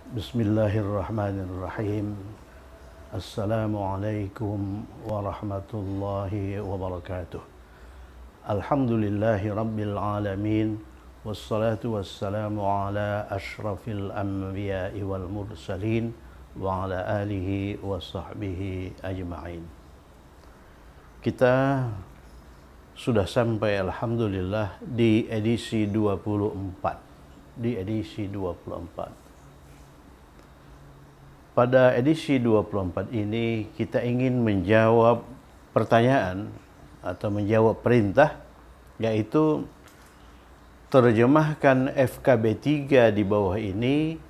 Bismillahirrahmanirrahim. Assalamualaikum warahmatullahi wabarakatuh. Alhamdulillahi rabbil alamin. Wassalatu wassalamu ala ashrafil anbiya'i wal mursalin wa ala alihi wa sahbihi ajma'in. Kita sudah sampai alhamdulillah di edisi 24. Pada edisi 24 ini kita ingin menjawab pertanyaan atau menjawab perintah, yaitu terjemahkan FKB 3 di bawah ini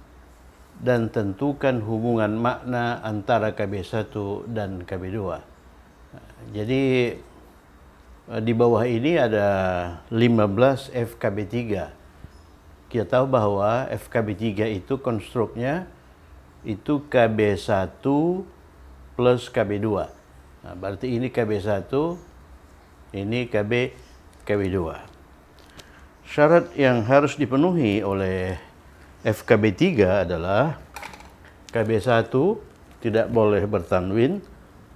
dan tentukan hubungan makna antara KB1 dan KB2. Jadi di bawah ini ada 15 FKB 3. Kita tahu bahwa FKB 3 itu konstruknya itu KB1 plus KB2. Nah, berarti ini KB1, ini KB2. Syarat yang harus dipenuhi oleh FKB 3 adalah KB1 tidak boleh bertanwin,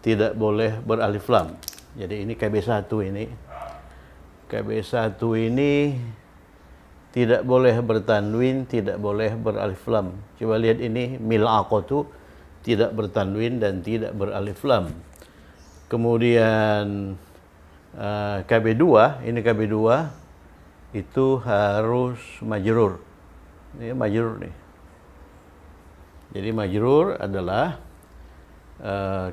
tidak boleh beralif lam. Jadi ini KB1 ini. KB1 ini tidak boleh bertanwin, tidak boleh beralif lam. Coba lihat ini, mil'aqatu tidak bertanwin dan tidak beralif lam. Kemudian KB2, ini KB2 itu harus majrur. Ini majrur nih. Jadi majrur adalah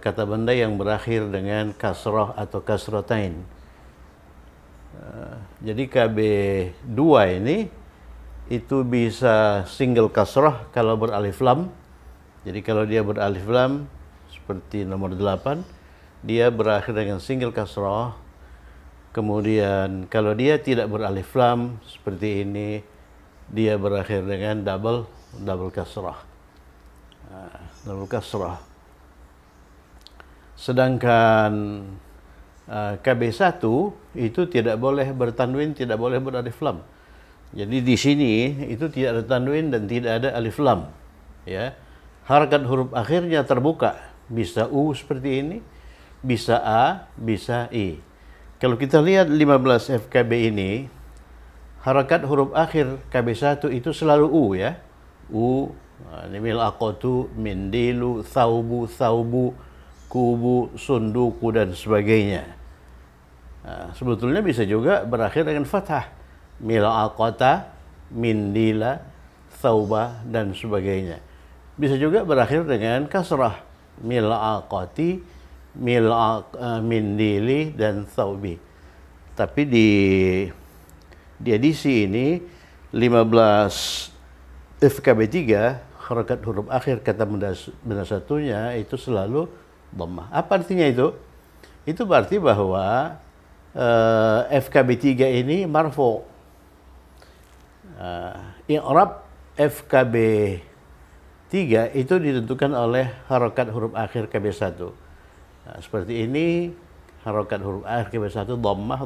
kata benda yang berakhir dengan kasrah atau kasratain. Jadi KB2 ini itu bisa single kasrah kalau beralif lam. Jadi kalau dia beralif lam seperti nomor 8, dia berakhir dengan single kasrah. Kemudian kalau dia tidak beralif lam seperti ini, dia berakhir dengan double kasrah. Double kasrah. Sedangkan KB1 itu tidak boleh bertanwin, tidak boleh beralif lam. Jadi di sini itu tidak ada tanwin dan tidak ada alif lam. Ya. Harakat huruf akhirnya terbuka. Bisa U seperti ini, bisa A, bisa I. Kalau kita lihat 15 FKB ini, harakat huruf akhir KB1 itu selalu U ya. U, mil'aqatu, mindilu, thawbu, kubu, sunduku dan sebagainya. Nah, sebetulnya bisa juga berakhir dengan fathah, mil'aqata, mindila, thawba dan sebagainya. Bisa juga berakhir dengan kasrah, mil'aqati, mindili dan thawbi. Tapi di edisi ini 15 FKB 3 harakat huruf akhir kata benda satunya itu selalu dhammah. Apa artinya itu? Itu berarti bahwa FKB 3 ini marfu. I'rab FKB 3 itu ditentukan oleh harakat huruf akhir KB1. Seperti ini, harakat huruf akhir KB1 dhammah.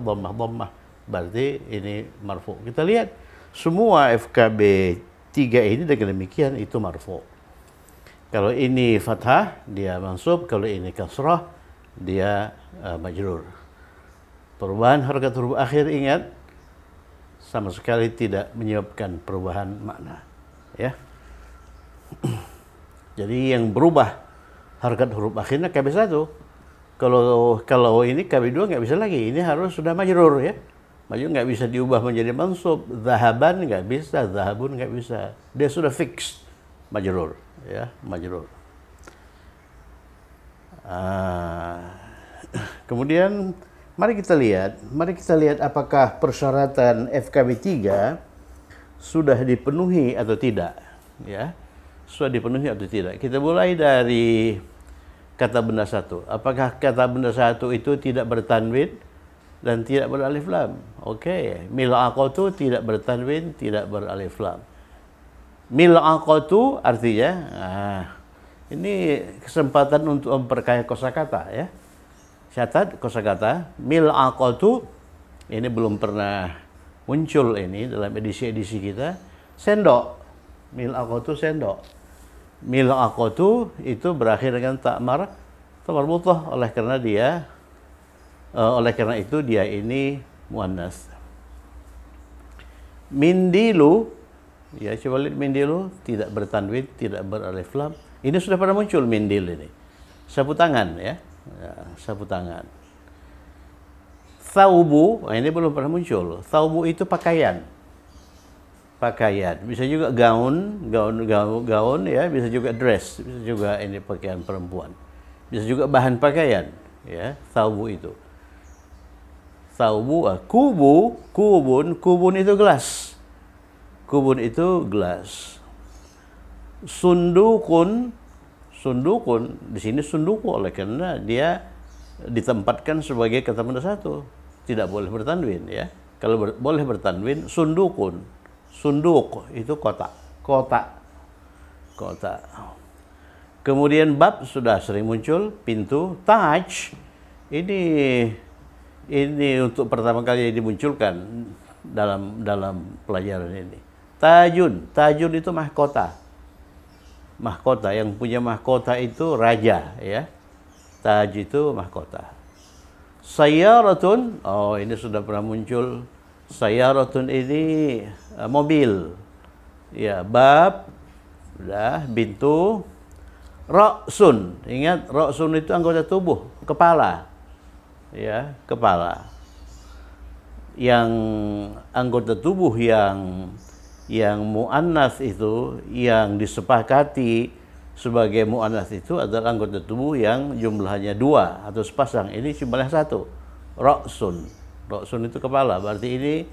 Berarti ini marfu. Kita lihat semua FKB 3 ini dengan demikian itu marfu. Kalau ini fathah, dia mansub. Kalau ini kasrah, dia majrur. Perubahan harakat huruf akhir, ingat, sama sekali tidak menyebabkan perubahan makna. Ya. Jadi yang berubah harakat huruf akhirnya KB1. Kalau ini KB2 nggak bisa lagi. Ini harus sudah majrur ya. Majrur nggak bisa diubah menjadi mansub. Zahaban nggak bisa, zahabun nggak bisa. Dia sudah fix majrur. Ya, majrur. Kemudian mari kita lihat apakah persyaratan FKB 3 sudah dipenuhi atau tidak, ya. Sudah dipenuhi atau tidak. Kita mulai dari kata benda satu. Apakah kata benda satu itu tidak bertanwin dan tidak beralif lam? Oke, mil'aqatu tidak bertanwin, tidak beralif lam. Mil'aqatu artinya, ini kesempatan untuk memperkaya kosakata ya. Catat kosakata, mil'aqatu ini belum pernah muncul ini dalam edisi-edisi kita. Sendok, mil'aqatu sendok. mil'aqatu itu berakhir dengan ta marbutah, oleh karena itu dia ini muannas. Mindilu, ya coba lihat mindilu, tidak bertanwin, tidak beralif lam. Ini sudah pernah muncul mindil ini. Sapu tangan ya, sapu tangan. Thaubu, ini belum pernah muncul. Thaubu itu pakaian. Pakaian, bisa juga gaun ya, bisa juga dress, bisa juga ini pakaian perempuan. Bisa juga bahan pakaian, ya, thaubu itu. Thaubu, kubun itu gelas. Kubun itu gelas. Sundukun di sini sunduku oleh karena dia ditempatkan sebagai kata benda satu, tidak boleh bertanwin ya. Kalau boleh bertanwin sundukun. Sunduk itu kotak. Kemudian bab sudah sering muncul, pintu. Taj ini untuk pertama kali dimunculkan dalam pelajaran ini. Tajun itu mahkota. Mahkota, yang punya mahkota itu raja ya. Taj itu mahkota. Sayyaratun, oh ini sudah pernah muncul. Sayyaratun ini mobil. Ya, bab sudah, pintu. Ra'sun, ingat ra'sun itu anggota tubuh, kepala. Ya, kepala. Yang anggota tubuh yang muannas itu, yang disepakati sebagai muannas itu adalah anggota tubuh yang jumlahnya 2 atau sepasang. Ini jumlahnya 1. Ra'sun. Ra'sun itu kepala. Berarti ini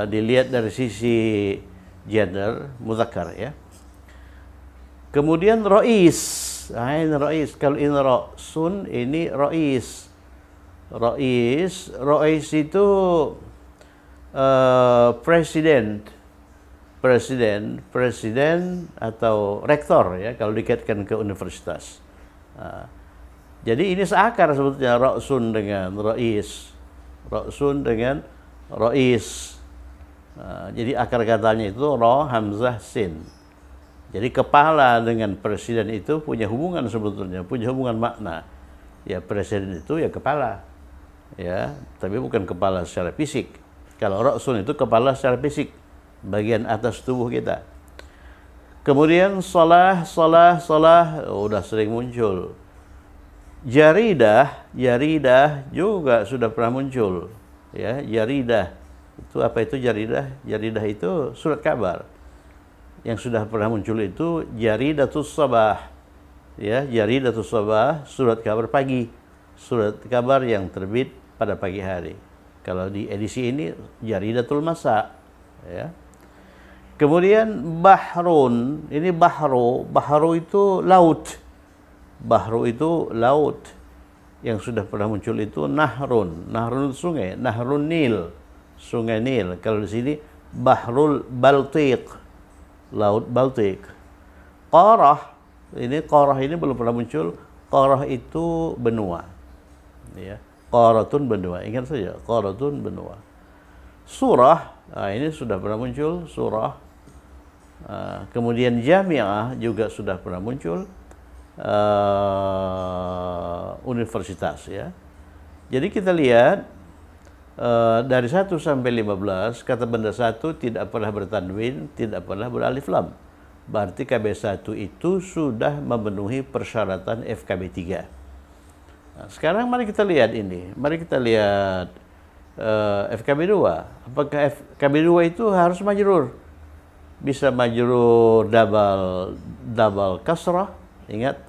dilihat dari sisi gender muzakkar ya. Kemudian rois. Nah, ini rois. Kalau ini ra'sun, ini rois. Rois itu presiden atau rektor ya, kalau dikaitkan ke universitas. Jadi ini seakar sebetulnya ra'sun dengan rois. Ra'sun dengan rois. Jadi akar katanya itu ro, hamzah, sin. Jadi kepala dengan presiden itu punya hubungan sebetulnya, punya hubungan makna. Ya, presiden itu ya kepala. Ya, tapi bukan kepala secara fisik. Kalau ra'sun itu kepala secara fisik, bagian atas tubuh kita. Kemudian salah udah sering muncul. Jaridah juga sudah pernah muncul. Ya, jaridah. Itu apa itu jaridah? Jaridah itu surat kabar. Yang sudah pernah muncul itu jaridatus sabah. Ya, jaridatus sabah, surat kabar pagi. Surat kabar yang terbit pada pagi hari. Kalau di edisi ini jaridatul masa, ya. Kemudian bahrun, ini bahru itu laut. Bahru itu laut. Yang sudah pernah muncul itu nahrun itu sungai, nahrun Nil, sungai Nil. Kalau di sini bahrul Baltiq, laut Baltik. Qarah ini belum pernah muncul. Qarah itu benua. Ya. Qaratun benua. Ingat saja, qaratun benua. Surah, nah ini sudah pernah muncul, surah. Kemudian jami'ah juga sudah pernah muncul. Universitas ya. Jadi kita lihat dari 1 sampai 15 kata benda satu tidak pernah bertanwin, tidak pernah beralif lam. Berarti KB1 itu sudah memenuhi persyaratan FKB 3. Nah, sekarang mari kita lihat ini. Mari kita lihat FKB 2. Apakah FKB 2 itu harus majrur? Bisa majrur double kasrah. Ingat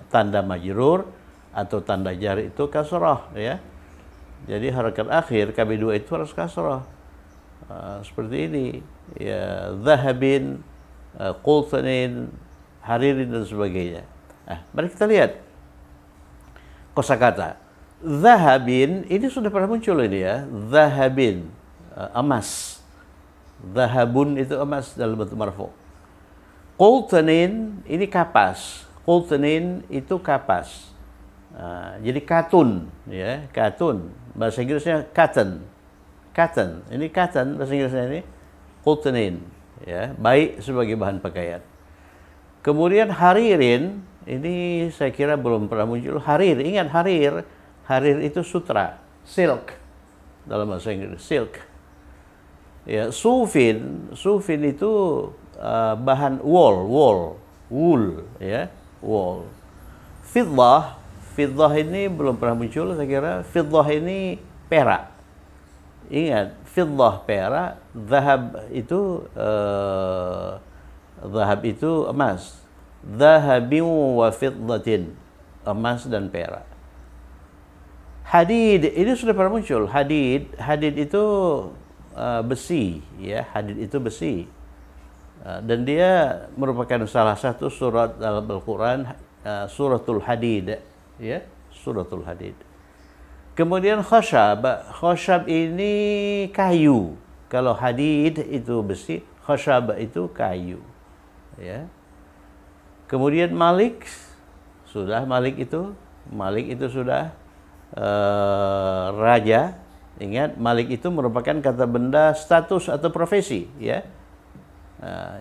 tanda majrur atau tanda jar itu kasrah ya. Jadi harakat akhir KB2 itu harus kasrah. Seperti ini ya, zahabin, qultanin, haririn dan sebagainya. Mari kita lihat kosakata. Zahabin ini sudah pernah muncul ini ya. Zahabin, emas. Zahabun itu emas dalam bentuk marfu. Qultanin ini kapas. Qultanin itu kapas. Jadi katun, ya, katun. Bahasa Inggrisnya cotton. Cotton. Ini cotton bahasa Inggrisnya ini. Qultanin, ya, baik sebagai bahan pakaian. Kemudian haririn, ini saya kira belum pernah muncul. Harir, ingat harir. Harir itu sutra, silk dalam bahasa Inggris, silk. Ya, sufin itu bahan wool, ya, wool. Fiddah ini belum pernah muncul, saya kira. Fiddah ini perak. Ingat, fiddah perak, zahab itu emas. Zahabin wa fiddatin, emas dan perak. Hadid ini sudah pernah muncul. Hadid itu besi, ya. Hadid itu besi. Dan dia merupakan salah satu surat dalam Al-Quran, suratul Hadid, ya, suratul Hadid. Kemudian khashab ini kayu. Kalau hadid itu besi, khashab itu kayu, ya. Kemudian Malik itu sudah raja. Ingat, Malik itu merupakan kata benda status atau profesi, ya.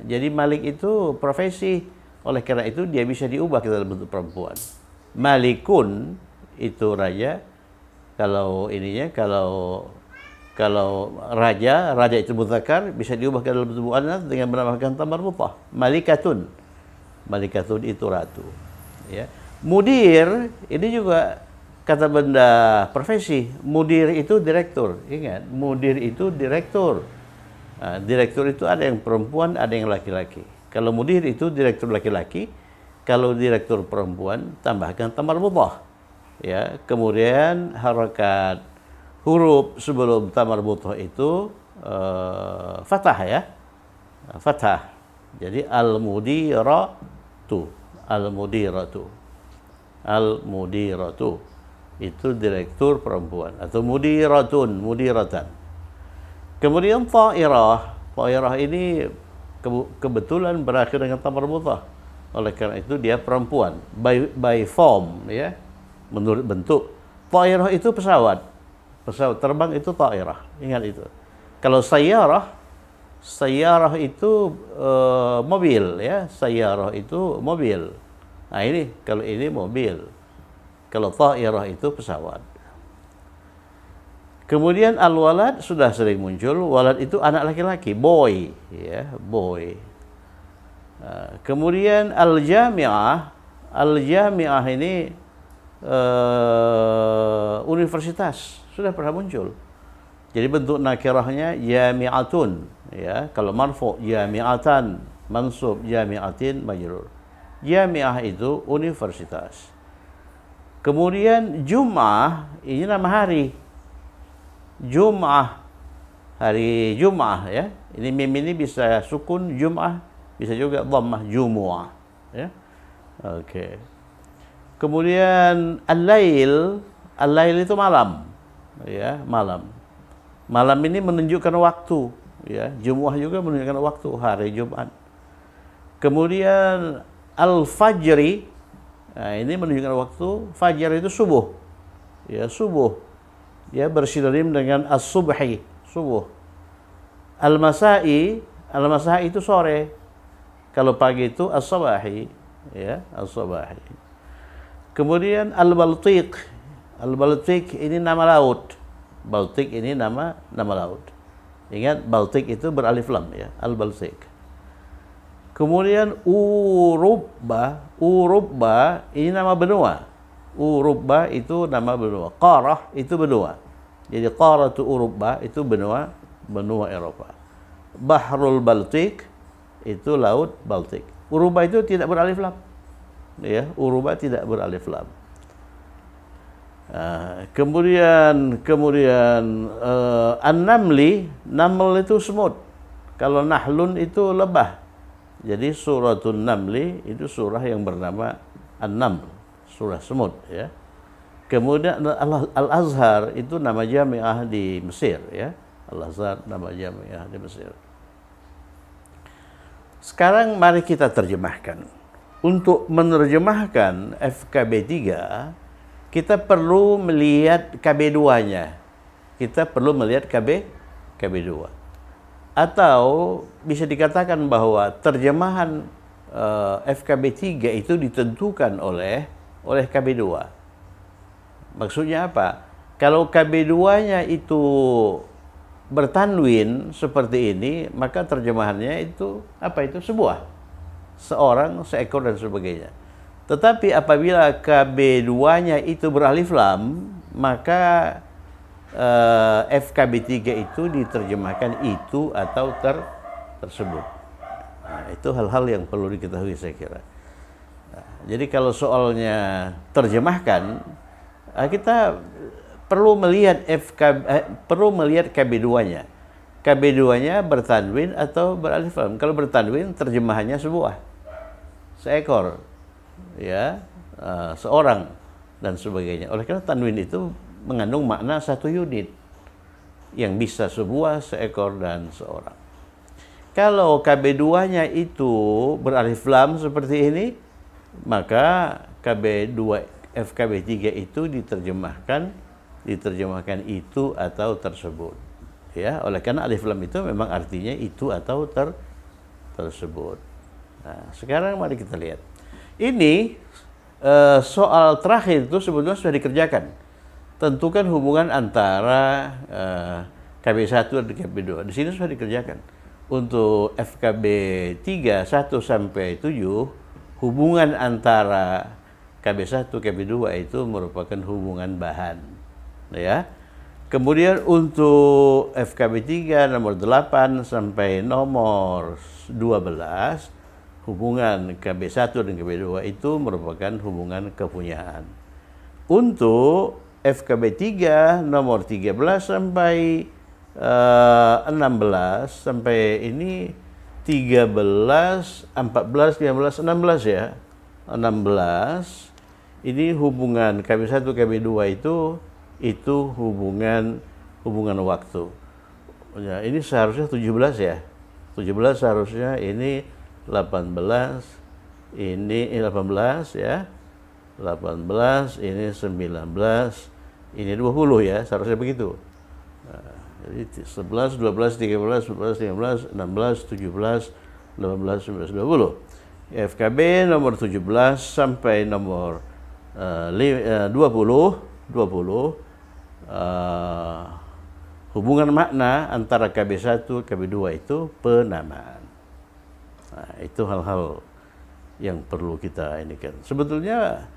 Jadi Malik itu profesi, oleh karena itu dia bisa diubah ke dalam bentuk perempuan. Malikun itu raja. Kalau raja itu muzakkar, bisa diubah ke dalam bentuk muannas dengan menambahkan tamar mutah. Malikatun itu ratu, ya. Mudir ini juga kata benda profesi. Mudir itu direktur. Ingat, mudir itu direktur. Direktur itu ada yang perempuan, ada yang laki-laki. Kalau mudir itu direktur laki-laki, kalau direktur perempuan tambahkan tamar mutah, ya. Kemudian harakat huruf sebelum tamar mutah itu fathah, ya, fathah. Jadi al-mudiratu itu direktur perempuan, atau mudiratan. Kemudian ta'irah ini kebetulan berakhir dengan tamar mutah. Oleh karena itu dia perempuan by form, ya, menurut bentuk. Ta'irah itu pesawat terbang, itu ta'irah. Ingat itu. Kalau sayyarah itu mobil, ya. Sayyarah itu mobil. Nah, ini kalau ini mobil. Kalau ta'irah itu pesawat. Kemudian al-walad sudah sering muncul. Walad itu anak laki-laki, boy, ya, boy. Kemudian al-jami'ah ini universitas, sudah pernah muncul. Jadi bentuk nakirahnya jami'atun, ya. Kalau marfu jami'atan, mansub jami'atin, majrur. Jami'ah itu universitas. Kemudian Jum'ah ini nama hari. Jum'ah, hari Jum'ah, ya. Ini mim ini bisa sukun Jum'ah, bisa juga dhammah Jumu'ah, ya. Oke. Kemudian al-lail itu malam, ya, malam. Malam ini menunjukkan waktu, ya. Jumu'ah juga menunjukkan waktu, hari Jumat. Kemudian al-fajri, nah, ini menunjukkan waktu. Fajar itu subuh, ya, subuh, ya, bersinonim dengan as-subhi, subuh. Al-masai itu sore. Kalau pagi itu as-sabahi, ya, as-sabahi. Kemudian al-baltiq ini nama laut. Baltik ini nama laut. Ingat, Baltik itu beralif lam, ya, al-baltiq. Kemudian Urubba ini nama benua. Urubba itu nama benua. Qarah itu benua. Jadi Qaratu Urubba itu benua Eropa. Bahrul Baltik itu laut Baltik. Urubba itu tidak beralif lam, ya, Urubba tidak beralif lam. Kemudian an-namli, naml itu semut. Kalau nahlun itu lebah. Jadi suratul namli itu surah yang bernama an-naml, surah semut, ya. Kemudian al-azhar itu nama jami'ah di Mesir, ya. Al-azhar nama jami'ah di Mesir. Sekarang mari kita terjemahkan. Untuk menerjemahkan FKB 3, kita perlu melihat KB2-nya. Kita perlu melihat KB2. Atau bisa dikatakan bahwa terjemahan FKB 3 itu ditentukan oleh KB2. Maksudnya apa? Kalau KB2-nya itu bertanwin seperti ini, maka terjemahannya itu apa itu? Sebuah, seorang, seekor dan sebagainya. Tetapi apabila KB2-nya itu beralif lam, maka FKB 3 itu diterjemahkan itu atau tersebut. Nah, itu hal-hal yang perlu diketahui saya kira. Nah, jadi kalau soalnya terjemahkan, kita perlu melihat KB2-nya. KB2-nya bertanwin atau beralif lam. Kalau bertanwin terjemahannya sebuah, seekor, ya, seorang dan sebagainya. Oleh karena tanwin itu mengandung makna satu unit yang bisa sebuah, seekor dan seorang. Kalau KB2-nya itu beralif lam seperti ini, maka FKB 3 itu diterjemahkan itu atau tersebut. Ya, oleh karena alif lam itu memang artinya itu atau tersebut. Nah, sekarang mari kita lihat. Ini soal terakhir itu sebetulnya sudah dikerjakan. Tentukan hubungan antara KB1 dan KB2. Di sini sudah dikerjakan. Untuk FKB 3, 1 sampai 7, hubungan antara KB1, KB2 itu merupakan hubungan bahan. Ya. Kemudian untuk FKB 3 nomor 8 sampai nomor 12, hubungan KB1 dan KB2 itu merupakan hubungan kepunyaan. Untuk FKB 3 nomor 13 sampai 16 sampai ini 13, 14, 15, 16 ya. 16 ini hubungan KB1 KB2 itu hubungan waktu. Ya, ini seharusnya 17 ya. 17 seharusnya ini 18, ini 18 ya. 18, ini 19, ini 20 ya, seharusnya begitu. Nah, jadi 11, 12, 13, 14, 15, 16, 17, 18, 19, 20. FKB nomor 17 sampai nomor 20, hubungan makna antara KB1 KB2 itu penamaan. Nah, itu hal-hal yang perlu kita ini kan. Sebetulnya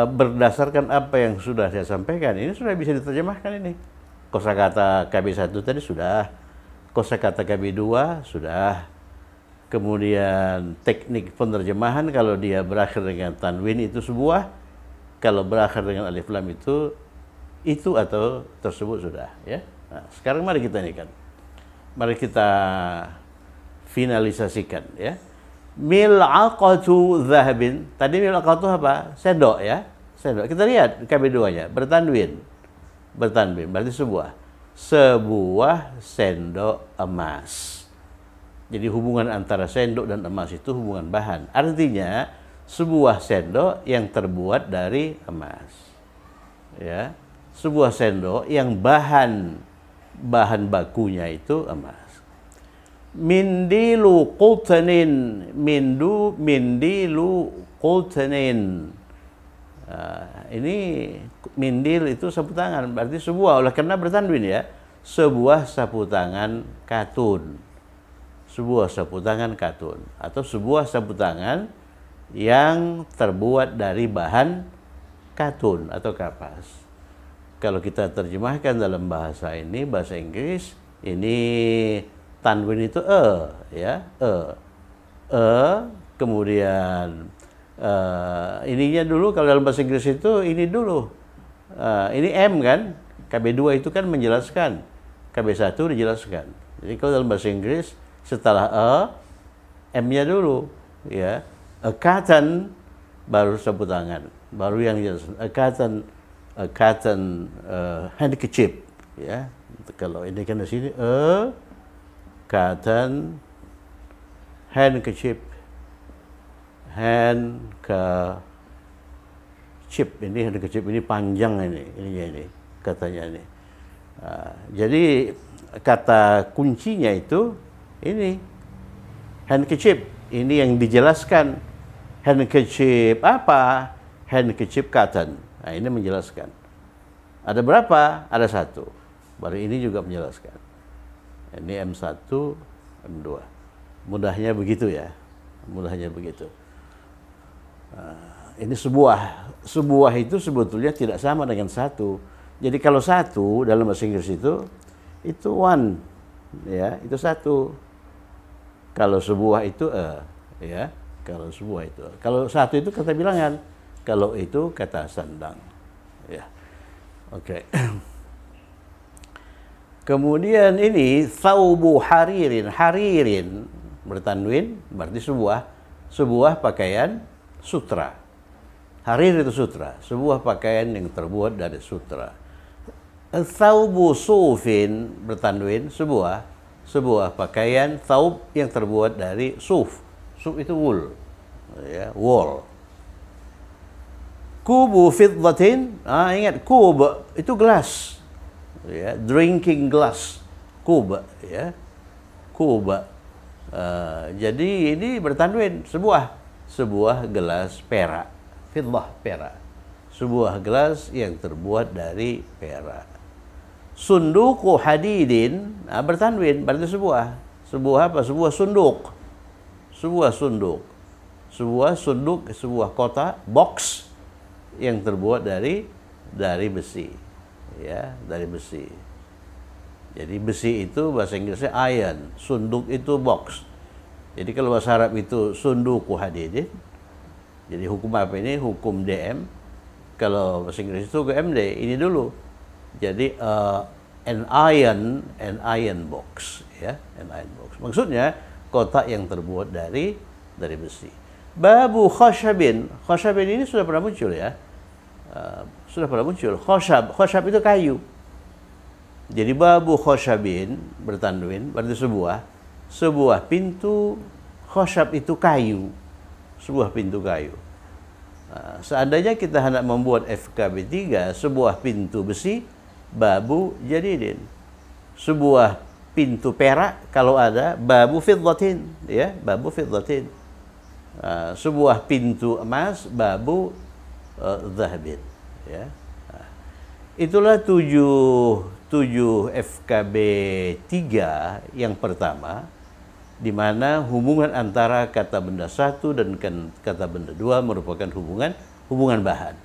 berdasarkan apa yang sudah saya sampaikan, ini sudah bisa diterjemahkan ini. Kosakata KB1 tadi sudah, kosakata KB2 sudah. Kemudian teknik penerjemahan kalau dia berakhir dengan tanwin itu sebuah, kalau berakhir dengan alif lam itu atau tersebut sudah ya. Nah, sekarang mari kita ini kan. Mari kita finalisasikan ya. Mil'aqatu zahabin. Tadi mil'aqatu apa? Sendok ya. Sendok. Kita lihat KB2-nya bertanwin. Bertanwin berarti sebuah sendok emas. Jadi hubungan antara sendok dan emas itu hubungan bahan. Artinya sebuah sendok yang terbuat dari emas. Ya. Sebuah sendok yang bahan bakunya itu emas. Mindilu qutanin, mindilu qutanin. Ini mindil itu sapu tangan, berarti sebuah, oleh karena bertanwin ya, sebuah sapu tangan katun. Sebuah sapu tangan katun atau sebuah sapu tangan yang terbuat dari bahan katun atau kapas. Kalau kita terjemahkan dalam bahasa ini, bahasa Inggris, ini tanwin itu ya, kemudian ininya dulu kalau dalam bahasa Inggris itu ini dulu, ini M kan, KB2 itu kan menjelaskan, KB1 dijelaskan. Jadi kalau dalam bahasa Inggris setelah M-nya dulu, ya, a cotton baru sapu tangan, baru yang dijelaskan, a cotton handkerchief, ya. Kalau ini kan di sini cotton handkerchief. Handkerchief ini panjang ini katanya ini. Jadi kata kuncinya itu ini handkerchief. Ini yang dijelaskan. Handkerchief apa? Handkerchief cotton. Nah, ini menjelaskan. Ada berapa? Ada satu. Baru ini juga menjelaskan. Ini M1, M2. Mudahnya begitu ya. Mudahnya begitu. Ini sebuah itu sebetulnya tidak sama dengan satu. Jadi kalau satu dalam bahasa Inggris itu one, ya, itu satu. Kalau sebuah itu ya, kalau sebuah itu. Kalau satu itu kata bilangan, kalau itu kata sandang, ya. Oke. Kemudian ini thawbu haririn, haririn bertanwin berarti sebuah pakaian sutra. Harir itu sutra, sebuah pakaian yang terbuat dari sutra. Thawbu sufin bertanwin sebuah pakaian thawb yang terbuat dari suf. Suf itu wool, ya, wool. Kubu fiddatin, ingat kub itu gelas, ya, drinking glass, kub, ya, kub. Jadi ini bertanwin sebuah gelas perak, fiddah perak, sebuah gelas yang terbuat dari perak. Sunduku hadidin, bertanwin berarti sebuah apa? Sebuah sunduk, sebuah kotak, box yang terbuat dari besi, ya, dari besi. Jadi besi itu bahasa Inggrisnya iron, sunduk itu box. Jadi kalau bahasa Arab itu sunduku hadidin. Jadi hukum apa ini? Hukum DM. Kalau bahasa Inggris itu GMD. Ini dulu. Jadi an iron box, ya, an iron box. Maksudnya kotak yang terbuat dari besi. Babu khashabin. Khashabin ini sudah pernah muncul, ya. Sudah pernah muncul. Khashab itu kayu. Jadi babu khashabin bertanwin berarti sebuah pintu. Khashab itu kayu. Sebuah pintu kayu. Seandainya kita hendak membuat FKB 3, sebuah pintu besi, babu jadidin. Sebuah pintu perak kalau ada, babu fiddatin, ya, babu fiddatin. Sebuah pintu emas, babu zahabin, ya. Itulah tujuh FKB 3 yang pertama, di mana hubungan antara kata benda satu dan kata benda dua merupakan hubungan bahan,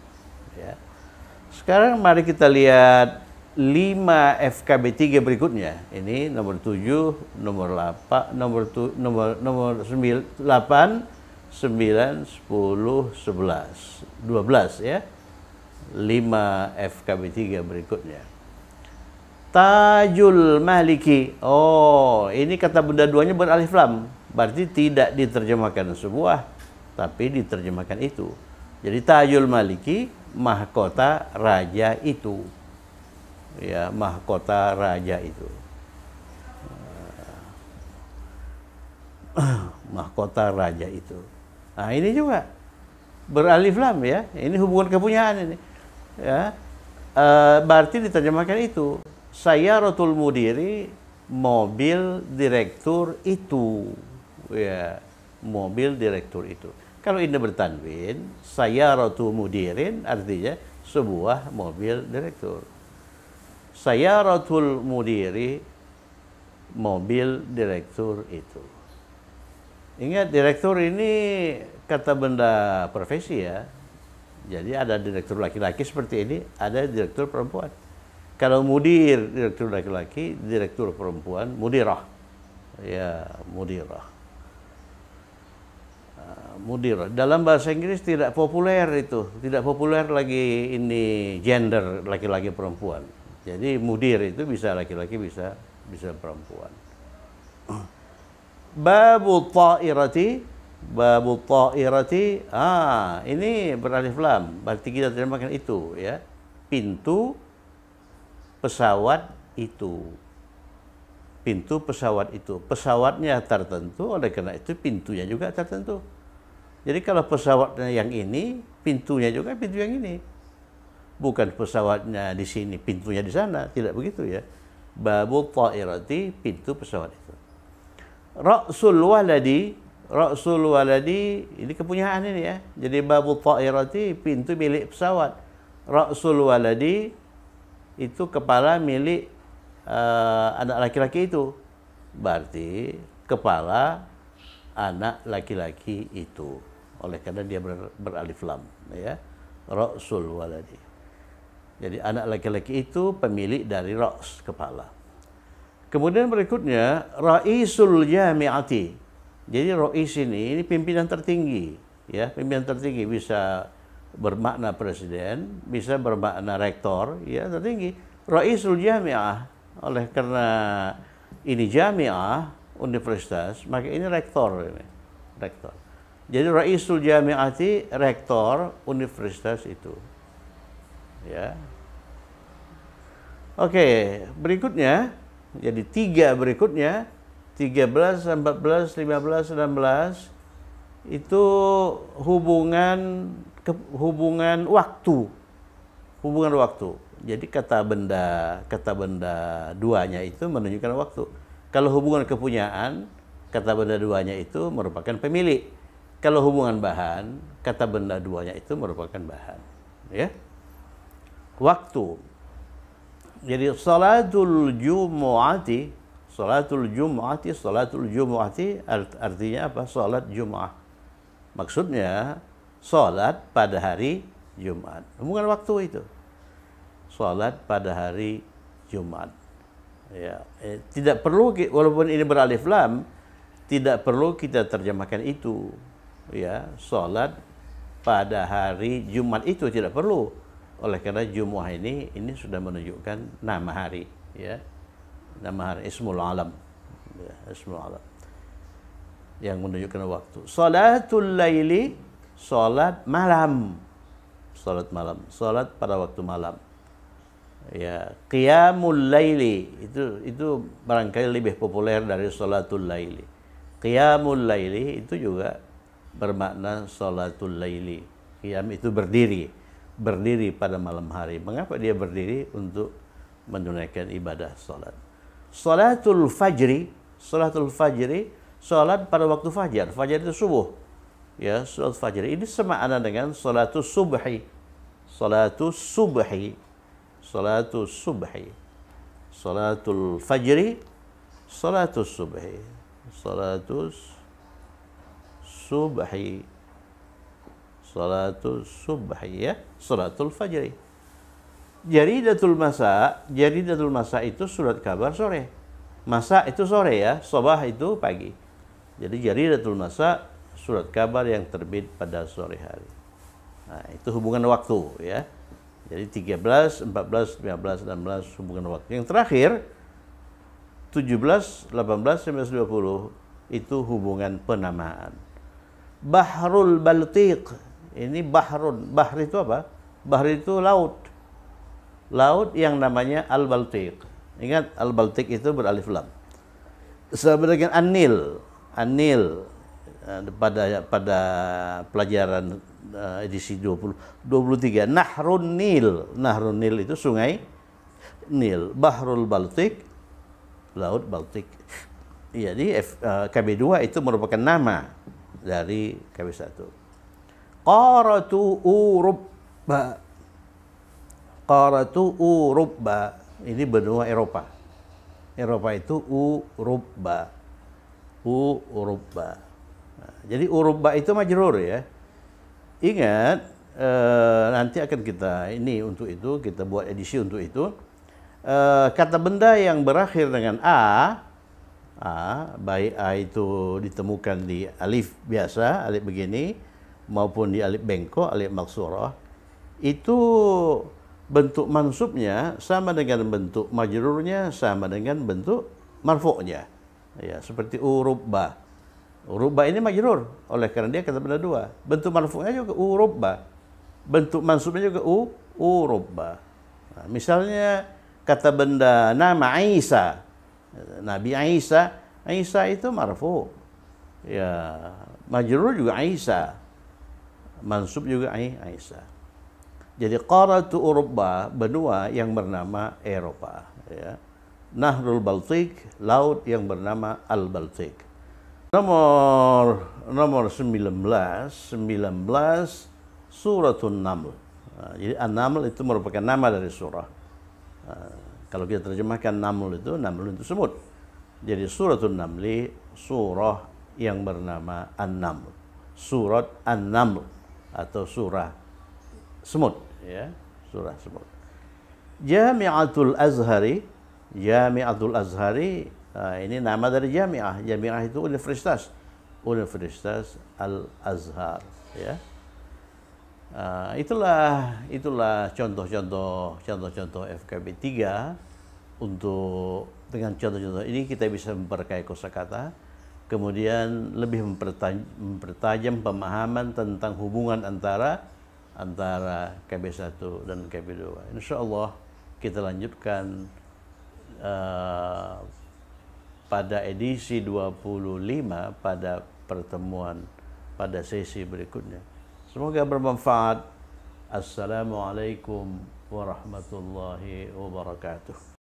ya. Sekarang mari kita lihat 5 FKB 3 berikutnya. Ini nomor 7, nomor 8, nomor 8, 9, 10, 11, 12, ya. 5 FKB 3 berikutnya. Tajul Maliki. Oh, ini kata benda duanya beralif lam. Berarti tidak diterjemahkan sebuah, tapi diterjemahkan itu. Jadi Tajul Maliki, mahkota raja itu. Ya, mahkota raja itu. Mahkota raja itu. Nah, ini juga beralif lam, ya. Ini hubungan kepunyaan ini. Ya. Berarti diterjemahkan itu. Sayyaratul mudiri, mobil direktur itu. Ya, mobil direktur itu. Kalau ini bertanwin, sayyaratul mudirin artinya sebuah mobil direktur. Sayyaratul mudiri, mobil direktur itu. Ingat, direktur ini kata benda profesi, ya. Jadi ada direktur laki-laki seperti ini, ada direktur perempuan. Kalau mudir, direktur laki-laki, direktur perempuan, mudirah. Ya, mudirah. Mudirah. Dalam bahasa Inggris tidak populer itu. Tidak populer lagi ini gender laki-laki perempuan. Jadi mudir itu bisa laki-laki, bisa perempuan. Babu ta'irati, ini beralif lam. Berarti kita terjemahkan itu, ya. Pintu pesawat itu. Pintu pesawat itu. Pesawatnya tertentu, oleh karena itu pintunya juga tertentu. Jadi kalau pesawatnya yang ini, pintunya juga pintu yang ini. Bukan pesawatnya di sini, pintunya di sana. Tidak begitu, ya. Babu ta'irati, pintu pesawat itu. Ra'sul waladi, Ra'sul waladi, ini kepunyaan ini ya. Jadi babu ta'irati, pintu milik pesawat. Ra'sul waladi itu kepala milik anak laki-laki itu. Berarti kepala anak laki-laki itu. Oleh karena dia beralif lam ya. Ra'sul waladi. Jadi anak laki-laki itu pemilik dari ra's, kepala. Kemudian berikutnya Raisul Jami'ati. Jadi Rais ini pimpinan tertinggi, ya, pimpinan tertinggi bisa bermakna presiden, bisa bermakna rektor, ya, tertinggi. Raisul Jami'ah, oleh karena ini jami'ah, universitas, maka ini rektor ini, rektor. Jadi Raisul Jami'ati, rektor universitas itu. Ya. Oke, berikutnya, jadi 3 berikutnya 13, 14, 15, 16 itu hubungan waktu. Hubungan waktu. Jadi kata benda duanya itu menunjukkan waktu. Kalau hubungan kepunyaan, kata benda duanya itu merupakan pemilik. Kalau hubungan bahan, kata benda duanya itu merupakan bahan. Ya. Waktu. Jadi salatul jumu'ati, salatul jumu'ati artinya apa? Salat Jum'ah. Maksudnya salat pada hari Jumat. Bukan waktu itu. Salat pada hari Jumat. Ya, tidak perlu, walaupun ini beralif lam, tidak perlu kita terjemahkan itu. Ya, salat pada hari Jumat itu tidak perlu. Oleh karena Jumu'ah ini sudah menunjukkan nama hari, ya. Nama hari ismul alam, ya, ismul alam yang menunjukkan waktu. Salatul laili, salat malam, salat malam, salat pada waktu malam. Ya, qiyamul laili itu barangkali lebih populer dari salatul laili. Qiyamul laili itu juga bermakna salatul laili. Qiyam itu berdiri pada malam hari. Mengapa dia berdiri? Untuk menunaikan ibadah salat. Salatul fajri, salat pada waktu fajar. Fajar itu subuh. Ya, salat fajar ini semakna dengan salatus subhi. Salatul subhi. Salatul subhi. Salatul fajri, salatus subhi. Salatus subhi. Salatul subhi, ya, salatul fajri. Jaridatul masa itu surat kabar sore. Masa itu sore ya, sobah itu pagi. Jadi jaridatul masa surat kabar yang terbit pada sore hari. Nah, itu hubungan waktu ya. Jadi 13, 14, 15, 16 hubungan waktu. Yang terakhir 17, 18, 19, 20 itu hubungan penamaan. Bahrul Baltiq. Ini bahrun. Bahr itu apa? Bahr itu laut. Laut yang namanya Al-Baltiq. Ingat, Al-Baltiq itu beralif lam. Sama dengan An-Nil. An-Nil pada pelajaran edisi 23. Nahrun Nil. Nahrun Nil itu sungai Nil. Bahrul Baltiq, Laut Baltik. Jadi KB2 itu merupakan nama dari KB1. Qaratu Urubba. Qaratu Urubba, ini benua Eropa. Eropa itu Urubba. Urubba. Nah, jadi Urubba itu majrur ya. Ingat, nanti akan kita kita buat edisi untuk itu. Kata benda yang berakhir dengan A, baik A itu ditemukan di alif biasa, alif begini, maupun di alif bengkok, alif maksurah, itu bentuk mansubnya sama dengan bentuk majrurnya, sama dengan bentuk marfu'nya. Ya, seperti urubba. Urubba ini majrur, oleh karena dia kata benda dua. Bentuk marfu'nya juga urubba. Bentuk mansubnya juga urubba. Nah, misalnya kata benda nama Isa. Nabi Isa, Isa itu marfu'. Ya, majrur juga Isa. Mansub juga Isa. Jadi Qaratu Urubba, benua yang bernama Eropa. Ya. Nahrul Baltik, laut yang bernama Al-Baltik. Nomor 19 Suratun Naml. Jadi An-Naml itu merupakan nama dari surah. Kalau kita terjemahkan Naml itu semut. Jadi Suratun Namli, surah yang bernama An-Naml. Surat An-Naml atau surah semut, ya, surah semut. Jami'atul Azhari, ini nama dari jami'ah. Jami'ah itu universitas Al-Azhar, ya. Itulah contoh-contoh FKB 3. Untuk dengan contoh-contoh ini kita bisa memperkaya kosakata, kemudian lebih mempertajam pemahaman tentang hubungan antara KB1 dan KB2. Insyaallah kita lanjutkan pada edisi 25 pada pertemuan pada sesi berikutnya. Semoga bermanfaat. Assalamualaikum warahmatullahi wabarakatuh.